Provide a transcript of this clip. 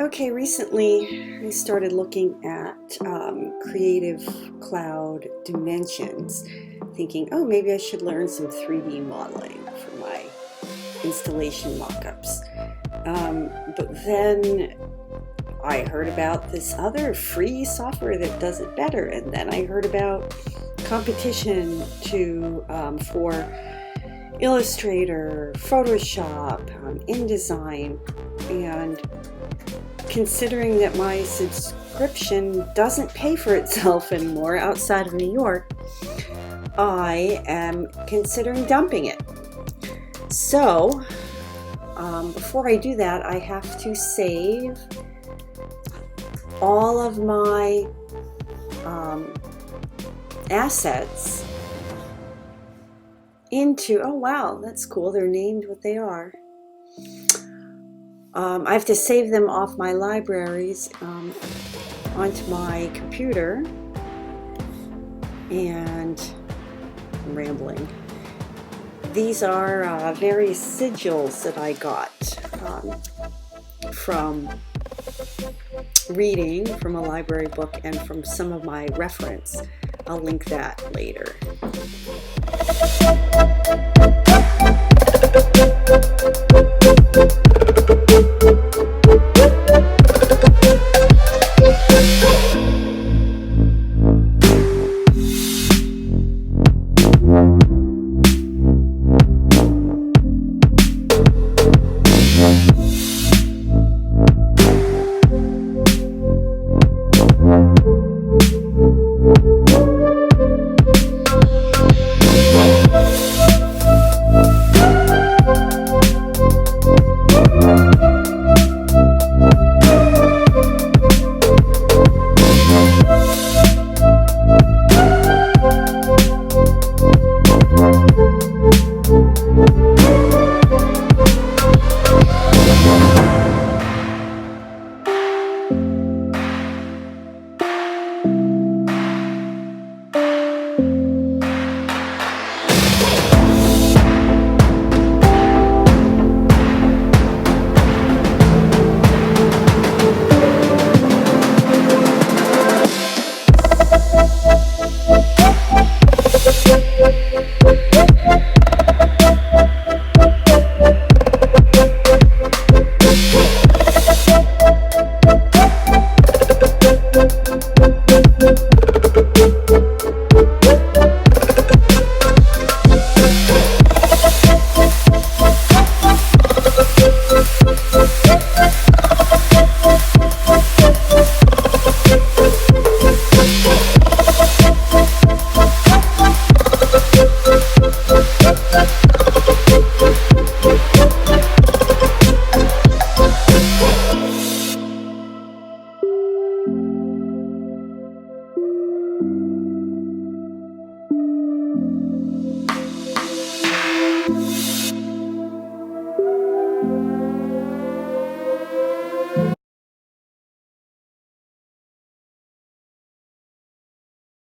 Okay, recently I started looking at Creative Cloud Dimensions, thinking, oh, maybe I should learn some 3D modeling for my installation mockups. But then I heard about this other free software that does it better, and then I heard about competition for Illustrator, Photoshop, InDesign, and considering that my subscription doesn't pay for itself anymore outside of New York, I am considering dumping it. So, before I do that, I have to save all of my assets into, oh wow, that's cool, they're named what they are. I have to save them off my libraries onto my computer, and I'm rambling. These are various sigils that I got from reading from a library book and from some of my reference. I'll link that later.